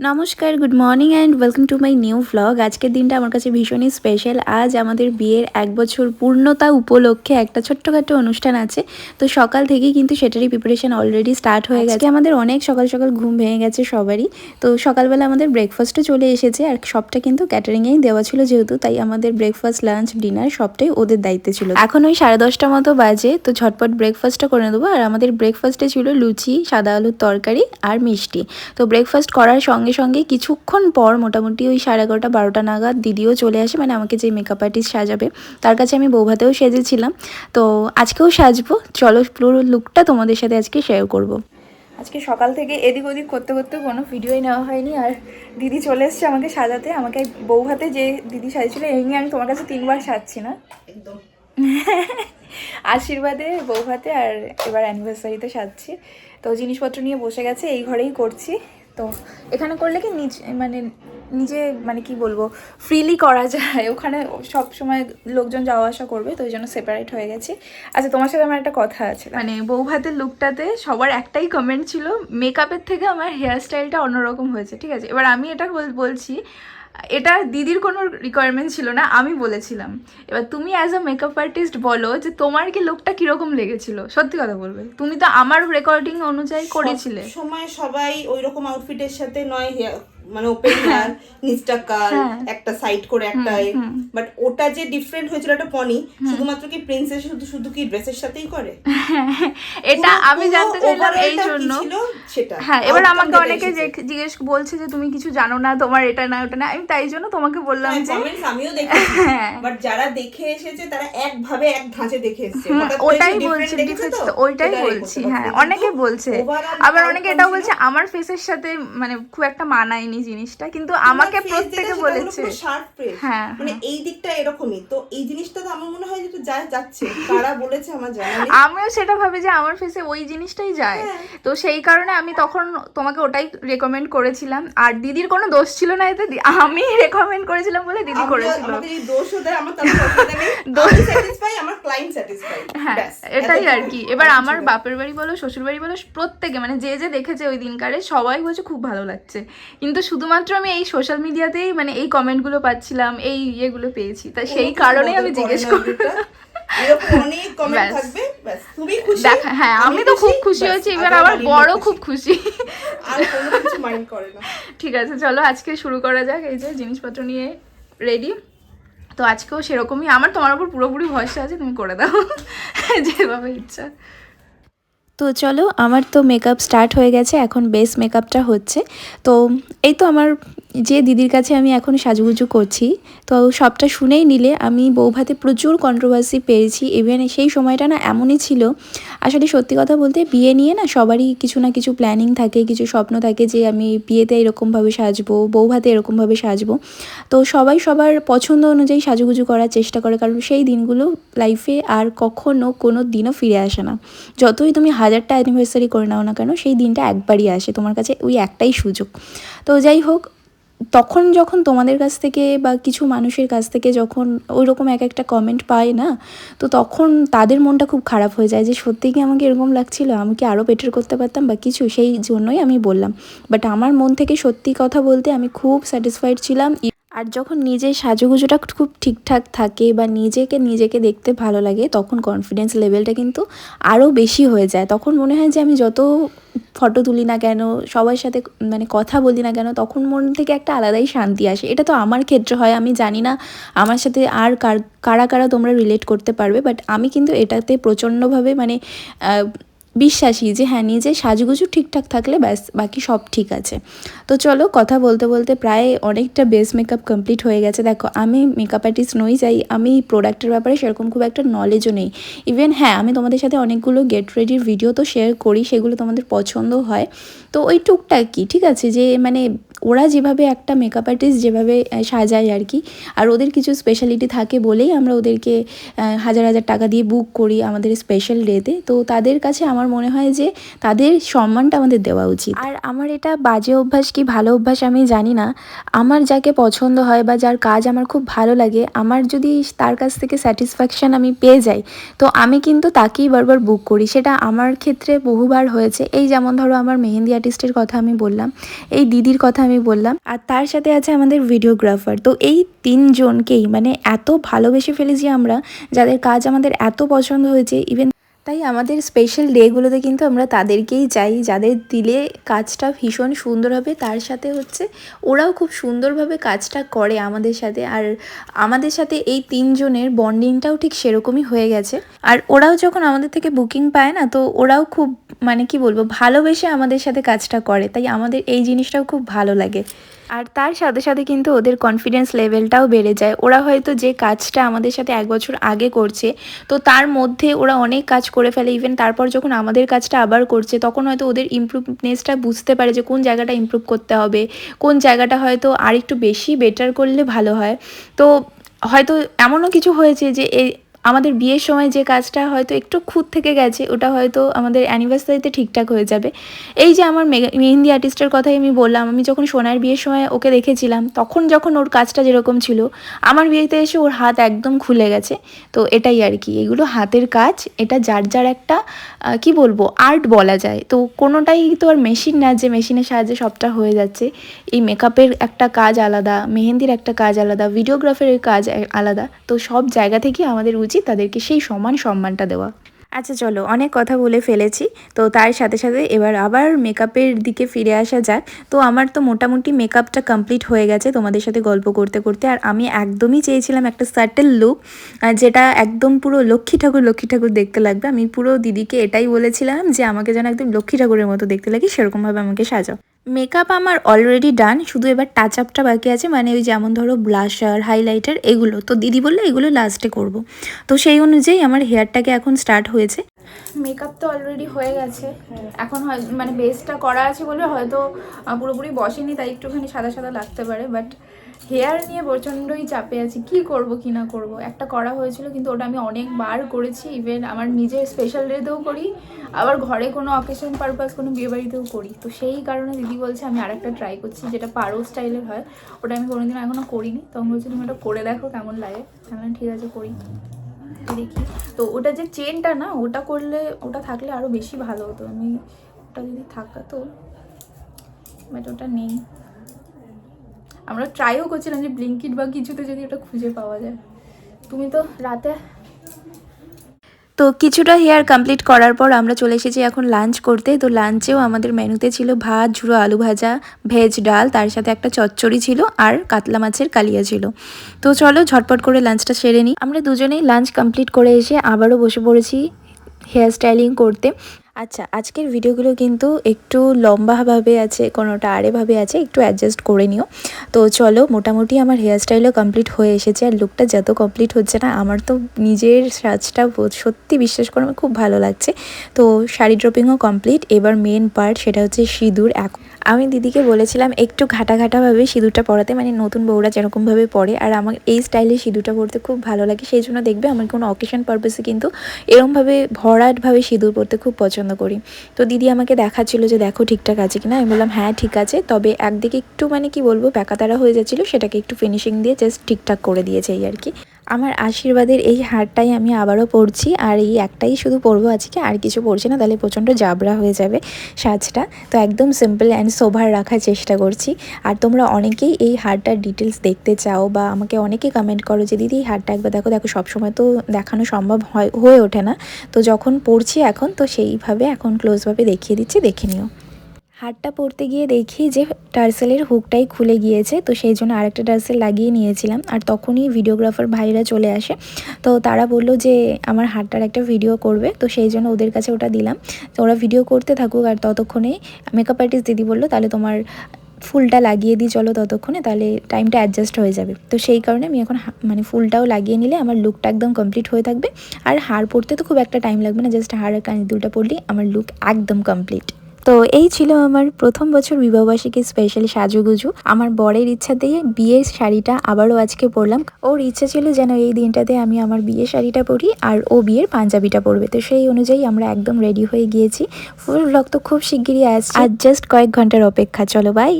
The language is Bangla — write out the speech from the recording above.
নমস্কার, good morning and welcome to my new vlog. আজকের দিনটা আমার কাছে ভীষণই স্পেশাল। আজ আমাদের বিয়ের 1 বছর পূর্ণতা উপলক্ষে একটা ছোট্টখাটো অনুষ্ঠান আছে। তো সকাল থেকেই কিন্তু সেটারই প্রিপারেশন অলরেডি স্টার্ট হয়ে গেছে। আমাদের অনেক সকাল সকাল ঘুম ভেঙে গেছে সবারই। তো সকালবেলা আমাদের ব্রেকফাস্টও চলে এসেছে, আর সবটা কিন্তু ক্যাটারিংয়েই দেওয়া ছিল যেহেতু, তাই আমাদের ব্রেকফাস্ট, লাঞ্চ, ডিনার সবটাই ওদের দায়িত্বে ছিল। এখন ওই 10:30 মতো বাজে, তো ঝটপট ব্রেকফাস্টটা করে নেবো। আর আমাদের ব্রেকফাস্টে ছিল লুচি, সাদা আলুর তরকারি আর মিষ্টি। তো ব্রেকফাস্ট করার সঙ্গে সঙ্গে কিছুক্ষণ পর মোটামুটি ওই 11:30-12টা নাগাদ দিদিও চলে আসে, মানে আমাকে যে মেকআপ আর্টিস্ট সাজাবে তার কাছে আমি বৌভাতেও সেজেছিলাম। তো আজকেও সাজবো, চলো পুরো লুকটা তোমাদের সাথে আজকে শেয়ার করব। আজকে সকাল থেকে এদিক ওদিক করতে করতে কোনো ভিডিওই নেওয়া হয়নি, আর দিদি চলে এসছে আমাকে সাজাতে। আমাকে বৌভাতে যে দিদি সাজছিল এই নিয়ে আমি তোমার কাছে 3বার সাজছি না একদম আশীর্বাদে, বৌভাতে আর এবার অ্যানিভার্সারিতে সাজছি। তো জিনিসপত্র নিয়ে বসে গেছে, এই ঘরেই করছি। তো এখানে করলে কি নিজে মানে কি বলবো, ফ্রিলি করা যায়। ওখানে সব সময় লোকজন যাওয়া আসা করবে, তো ওই জন্য সেপারেট হয়ে গেছে। আচ্ছা, তোমার সাথে আমার একটা কথা আছে। মানে বৌভাতের লুকটাতে সবার একটাই কমেন্ট ছিল, মেকআপের থেকে আমার হেয়ার স্টাইলটা অন্যরকম হয়েছে। ঠিক আছে, এবার আমি এটা বলছি, এটা দিদির কোনো রিকোয়ারমেন্ট ছিল না, আমি বলেছিলাম। এবার তুমি অ্যাজ আ মেকআপ আর্টিস্ট বলো যে তোমার কি লুকটা কিরকম লেগেছিল, সত্যি কথা বলবে। তুমি তো আমার রেকর্ডিং অনুযায়ী করেছিলে। সময় সবাই ওই রকম আউটফিটের সাথে নয়, মানে ওপেন হেয়ার, নিচটা কাল, একটা সাইড করে একটা, বাট ওটা যে ডিফারেন্ট হয়েছিল একটা পনি, শুধুমাত্র কি প্রিন্সেস শুধু কি ড্রেসের সাথেই করে এটা আমি জানতে চাইলাম এই জন্য সেটা। হ্যাঁ, এবার আমাকে অনেকে জিজ্ঞেস বলছে যে তুমি কিছু জানো না, তোমার এটা না ওটা না। আমি তাই জন্য তোমাকে বললাম যে কমেন্টস আমিও দেখেছি, বাট যারা দেখে এসেছে তারা একভাবে এক ধাঁচে দেখে এসেছে, ওটাই বলছি, ওইটাই বলছি। হ্যাঁ, অনেকে বলছে, আবার অনেকে এটাও বলছে আমার ফেসের সাথে মানে খুব একটা মানায়নি জিনিসটা, কিন্তু আমাকে প্রত্যেকে বলেছে হ্যাঁ, মানে এই দিকটা এরকমই। তো এই জিনিসটা তো আমার মনে হয় যে যাচ্ছে, কারা বলেছে আমার জানা নেই। আমিও সেটা ভাবি যে আমার ফেসে ওই জিনিসটাই যায়। তো সেই কারণে আমি তখন তোমাকে ওটাই রেকমেন্ড করেছিলাম। আর দিদির কোনো দোষ ছিল না এতে, আমি রেকমেন্ড করেছিলাম বলে দিদি করেছিল। আমাকে যদি দোষও দেয় আমার তাহলে অসুবিধা নেই, আমি স্যাটিসফাই, আমার ক্লায়েন্ট স্যাটিসফাই। হ্যাঁ, এটাই আর কি। এবার আমার বাপের বাড়ি বলো, শ্বশুর বাড়ি বলো, প্রত্যেকে মানে যে যে দেখেছে ওই দিনকারে সবাই বলছে খুব ভালো লাগছে। কিন্তু শুধুমাত্র আমি এই সোশ্যাল মিডিয়াতেই মানে এই কমেন্টগুলো পাচ্ছিলাম, এই ইয়েগুলো পেয়েছি, তাই সেই কারণেই আমি জিজ্ঞেস করলাম। হ্যাঁ, আমি তো খুব খুশি হয়েছি, এবার আমার বড় খুব খুশি। ঠিক আছে, চলো আজকে শুরু করা যাক। এই যে জিনিসপত্র নিয়ে রেডি। তো আজকেও সেরকমই, আমার তোমার উপর পুরোপুরি ভরসা আছে, তুমি করে দাও যেভাবে ইচ্ছা। তো চলো, আমার তো মেকআপ স্টার্ট হয়ে গেছে, এখন বেস মেকআপটা হচ্ছে। তো এই তো আমার যে দিদির কাছে আমি এখন সাজুগুজু করছি, তো সবটা শুনেই নিলে আমি বৌভাতে প্রচুর কন্ট্রোভার্সি পেয়েছি। ইভেন সেই সময়টা না এমনই ছিল, আসলে সত্যি কথা বলতে বিয়ে নিয়ে না সবারই কিছু না কিছু প্ল্যানিং থাকে, কিছু স্বপ্ন থাকে যে আমি বিয়েতে এরকমভাবে সাজবো, বৌভাতে এরকমভাবে সাজবো। তো সবাই সবার পছন্দ অনুযায়ী সাজুগুজু করার চেষ্টা করে, কারণ সেই দিনগুলো লাইফে আর কখনো কোনো দিনও ফিরে আসে না। যতই তুমি 1000টা অ্যানিভার্সারি করে নাও না কেন, সেই দিনটা একবারই আসে, তোমার কাছে ওই একটাই সুযোগ। তো যাই হোক, তখন যখন তোমাদের কাছ থেকে বা কিছু মানুষের কাছ থেকে যখন ওই রকম একটা কমেন্ট পায় না, তো তখন তাদের মনটা খুব খারাপ হয়ে যায় যে সত্যিই কি আমাকে এরকম লাগছিল, আমি কি আরও বেটার করতে পারতাম বা কিছু, সেই জন্যই আমি বললাম। বাট আমার মন থেকে সত্যি কথা বলতে আমি খুব স্যাটিসফাইড ছিলাম। আর যখন নিজের সাজুগুজুটা খুব ঠিকঠাক থাকে বা নিজেকে দেখতে ভালো লাগে, তখন কনফিডেন্স লেভেলটা কিন্তু আরও বেশি হয়ে যায়। তখন মনে হয় যে আমি যত ফটো তুলি না কেন, সবার সাথে মানে কথা বলি না কেন, তখন মন থেকে একটা আলাদাই শান্তি আসে। এটা তো আমার ক্ষেত্রে হয়, আমি জানি না আমার সাথে আর কারা কারা তোমরা রিলেট করতে পারবে, বাট আমি কিন্তু এটাতে প্রচণ্ডভাবে মানে বিশ্বাসী যে হ্যাঁ, নিজের সাজগুজু ঠিকঠাক থাকলে ব্যাস বাকি সব ঠিক আছে। তো চলো, কথা বলতে বলতে প্রায় অনেকটা বেস মেকআপ কমপ্লিট হয়ে গেছে। দেখো, আমি মেকআপ আর্টিস্ট নই, যাই আমি প্রোডাক্টের ব্যাপারে সেরকম খুব একটা নলেজও নেই। ইভেন হ্যাঁ, আমি তোমাদের সাথে অনেকগুলো গেট রেডির ভিডিও তো শেয়ার করি, সেগুলো তোমাদের পছন্দ হয়। তো ওই টুকটাক কি ঠিক আছে, যে মানে ওরা যেভাবে একটা মেকআপ আর্টিস্ট যেভাবে সাজায় আর কি, আর ওদের কিছু স্পেশালিটি থাকে বলেই আমরা ওদেরকে হাজার হাজার টাকা দিয়ে বুক করি আমাদের স্পেশাল ডেতে। তো তাদের কাছে আমার মনে হয় যে তাদের সম্মানটা আমাদের দেওয়া উচিত। আর আমার এটা বাজে অভ্যাস কি ভালো অভ্যাস আমি জানি না, আমার যাকে পছন্দ হয় বা যার কাজ আমার খুব ভালো লাগে, আমার যদি তার কাছ থেকে স্যাটিসফ্যাকশান আমি পেয়ে যাই, তো আমি কিন্তু তাকেই বারবার বুক করি। সেটা আমার ক্ষেত্রে বহুবার হয়েছে। এই যেমন ধরো, আমার মেহেন্দি আর্টিস্টের কথা আমি বললাম, এই দিদির কথা আমি আমি বললাম। আর তার সাথে আছে আমাদের ভিডিওগ্রাফার। তো এই 3 জনকেই মানে এত ভালোবেসে ফেলেছি আমরা, যাদের কাজ আমাদের এত পছন্দ হয়েছে। ইভেন তাই আমাদের স্পেশাল ডেগুলোতে কিন্তু আমরা তাদেরকেই চাই, যাদের দিলে কাজটা ভীষণ সুন্দর হবে। তার সাথে হচ্ছে ওরাও খুব সুন্দরভাবে কাজটা করে আমাদের সাথে। আর আমাদের সাথে এই 3 জনের বন্ডিংটাও ঠিক সেরকমই হয়ে গেছে। আর ওরাও যখন আমাদের থেকে বুকিং পায় না, তো ওরাও খুব মানে কি বলবো, ভালোবেসে আমাদের সাথে কাজটা করে। তাই আমাদের এই জিনিসটাও খুব ভালো লাগে। আর তার সাথে সাথে কিন্তু ওদের কনফিডেন্স লেভেলটাও বেড়ে যায়। ওরা হয়তো যে কাজটা আমাদের সাথে 1 বছর আগে করছে, তো তার মধ্যে ওরা অনেক কাজ করে ফেলে। ইভেন তারপর যখন আমাদের কাজটা আবার করছে, তখন হয়তো ওদের ইমপ্রুভনেসটা বুঝতে পারে যে কোন জায়গাটা ইমপ্রুভ করতে হবে, কোন জায়গাটা হয়তো আর একটু বেশি বেটার করলে ভালো হয়। তো হয়তো এমনও কিছু হয়েছে যে আমাদের বিয়ের সময় যে কাজটা হয়তো একটু খুঁত থেকে গেছে, ওটা হয়তো আমাদের অ্যানিভার্সারিতে ঠিকঠাক হয়ে যাবে। এই যে আমার মেহেন্দি আর্টিস্টের কথাই আমি বললাম, আমি যখন সোনার বিয়ের সময় ওকে দেখেছিলাম, তখন যখন ওর কাজটা যেরকম ছিল, আমার বিয়েতে এসে ওর হাত একদম খুলে গেছে। তো এটাই আর কি, এগুলো হাতের কাজ, এটা যার যার একটা কি বলবো আর্ট বলা যায়। তো কোনোটাই তো আর মেশিন না যে মেশিনের সাহায্যে সবটা হয়ে যাচ্ছে। এই মেকআপের একটা কাজ আলাদা, মেহেন্দির একটা কাজ আলাদা, ভিডিওগ্রাফারের কাজ আলাদা। তো সব জায়গা থেকে আমাদের উচিত তাদেরকে সেই সমান সম্মানটা দেওয়া। আচ্ছা চলো, অনেক কথা বলে ফেলেছি। তো তার সাথে সাথে এবার আবার মেকআপের দিকে ফিরে আসা যাক। তো আমার তো মোটামুটি মেকআপটা কমপ্লিট হয়ে গেছে তোমাদের সাথে গল্প করতে করতে। আর আমি একদমই চেয়েছিলাম একটা সাটেল লুক, যেটা একদম পুরো লক্ষ্মী ঠাকুর দেখতে লাগবে। আমি পুরো দিদিকে এটাই বলেছিলাম যে আমাকে যেন একদম লক্ষ্মী ঠাকুরের মতো দেখতে লাগে, সেরকমভাবে আমাকে সাজাও। মেকআপ আমার অলরেডি ডান, শুধু এবার টাচ আপটা বাকি আছে, মানে ওই যেমন ধরো ব্লাশার, হাইলাইটার এগুলো। তো দিদি বললে এগুলো লাস্টে করব। তো সেই অনুযায়ী আমার হেয়ারটাকে এখন স্টার্ট হয়েছে। মেকআপ তো অলরেডি হয়ে গেছে, এখন মানে বেসটা করা আছে বলে হয়তো পুরোপুরি বসেনি, তাই একটুখানি সাদা সাদা লাগতে পারে। বাট হেয়ার নিয়ে প্রচণ্ডই চাপে আছি, কি করব কি না করব। একটা করা হয়েছিল, কিন্তু ওটা আমি অনেকবার করেছি। ইভেন আমার নিজের স্পেশাল ডেতেও করি, আবার ঘরে কোনো অকেশন পারপাস কোনো বিয়েবাড়িতেও করি। তো সেই কারণে দিদি বলছে আমি আরেকটা ট্রাই করছি, যেটা পারো স্টাইলের হয়। ওটা আমি কোনোদিন এখনও করিনি। তখন বলছি তুমি ওটা করে দেখো কেমন লাগে। আমি ঠিক আছে করি, দেখি। তো ওটা যে চেনটা না, ওটা করলে, ওটা থাকলে আরও বেশি ভালো হতো। আমি ওটা যদি থাকতো, বাট ওটা নেই। আমরা ট্রাইও করছিলাম যে ব্লিঙ্কিট বা কিছুতে যদি ওটা খুঁজে পাওয়া যায়। তুমি তো রাতে। তো কিছুটা হেয়ার কমপ্লিট করার পর আমরা চলে এসেছি এখন লাঞ্চ করতে। তো লাঞ্চেও আমাদের মেনুতে ছিল ভাত, ঝুড়ো আলু ভাজা, ভেজ ডাল, তার সাথে একটা চচ্চড়ি ছিল, আর কাতলা মাছের কালিয়া ছিল। তো চলো ঝটপট করে লাঞ্চটা সেরে নিই। আমরা দুজনেই লাঞ্চ কমপ্লিট করে এসে আবারও বসে পড়েছি হেয়ার স্টাইলিং করতে। আচ্ছা, আজকের ভিডিওগুলো কিন্তু একটু লম্বাভাবে আছে, কোনোটা আড়েভাবে আছে, একটু অ্যাডজাস্ট করে নিও। তো চলো, মোটামুটি আমার হেয়ার স্টাইলও কমপ্লিট হয়ে এসেছে। আর লুকটা যত কমপ্লিট হচ্ছে না, আমার তো নিজের সাজটা সত্যি বিশ্বাস করে আমার খুব ভালো লাগছে। তো শাড়ি ড্রপিংও কমপ্লিট। এবার মেন পার্ট, সেটা হচ্ছে সিঁদুর। আমি দিদিকে বলেছিলাম একটু ঘাটাভাবে সিঁদুরটা পরাতে, মানে নতুন বউরা যেরকমভাবে পরে। আর আমার এই স্টাইলে সিঁদুরটা পরতে খুব ভালো লাগে, সেই জন্য দেখবে আমার কোনো অকেশন পারপাসে কিন্তু এরমভাবে ভরাটভাবে সিঁদুর পরতে খুব পছন্দ করি। তো দিদি আমাকে দেখাচ্ছিল যে দেখো ঠিকঠাক আছে কিনা। আমি বললাম হ্যাঁ ঠিক আছে, তবে একদিকে একটু মানে কি বলবো ব্যাকাতারা হয়ে যাচ্ছিলো, সেটাকে একটু ফিনিশিং দিয়ে জাস্ট ঠিকঠাক করে দিয়েছে এই আর কি। আমার আশীর্বাদের এই হারটাই আমি আবারও পরছি, আর এই একটাই শুধু পরবো আজকে, আর কিছু পরছি না, তাহলে প্রচণ্ড জাবরা হয়ে যাবে সাজটা। তো একদম সিম্পল অ্যান্ড সোভার রাখার চেষ্টা করছি। আর তোমরা অনেকেই এই হারটার ডিটেলস দেখতে চাও, বা আমাকে অনেকে কমেন্ট করো যে দিদি এই হারটা একবার দেখো। সবসময় তো দেখানো সম্ভব হয়ে ওঠে না। তো যখন পরছি এখন, তো সেইভাবে এখন ক্লোজভাবে দেখিয়ে দিচ্ছি, দেখে নিও। হারটা পরতে গিয়ে দেখি যে টার্সেলের হুকটাই খুলে গিয়েছে, তো সেই জন্য আরেকটা টার্সেল লাগিয়ে নিয়েছিলাম। আর তখনই ভিডিওগ্রাফার ভাইরা চলে আসে। তো তারা বললো যে আমার হারটার একটা ভিডিও করবে, তো সেই জন্য ওদের কাছে ওটা দিলাম। তো ওরা ভিডিও করতে থাকুক, আর ততক্ষণে মেকআপ আর্টিস্ট দিদি বললো তাহলে তোমার ফুলটা লাগিয়ে দিই চলো ততক্ষণে, তাহলে টাইমটা অ্যাডজাস্ট হয়ে যাবে। তো সেই কারণে আমি এখন মানে ফুলটাও লাগিয়ে নিলে আমার লুকটা একদম কমপ্লিট হয়ে থাকবে। আর হার পরতে তো খুব একটা টাইম লাগবে না, জাস্ট হার আর কানের দুলটা পরলেই আমার লুক একদম কমপ্লিট। তো এই ছিল আমার প্রথম বছর বিবাহবার্ষিকী স্পেশাল সাজুগুজু। আমার বরের ইচ্ছাতেই বিয়ের শাড়িটা আবারও আজকে পরলাম। ওর ইচ্ছা ছিল যেন এই দিনটাতে আমি আমার বিয়ের শাড়িটা পরি, আর ও বিয়ের পাঞ্জাবিটা পরবে। তো সেই অনুযায়ী আমরা একদম রেডি হয়ে গিয়েছি। ফুল ব্লগ তো খুব শিগগিরই আসছে, আর জাস্ট কয়েক ঘন্টার অপেক্ষা। চলো বাই।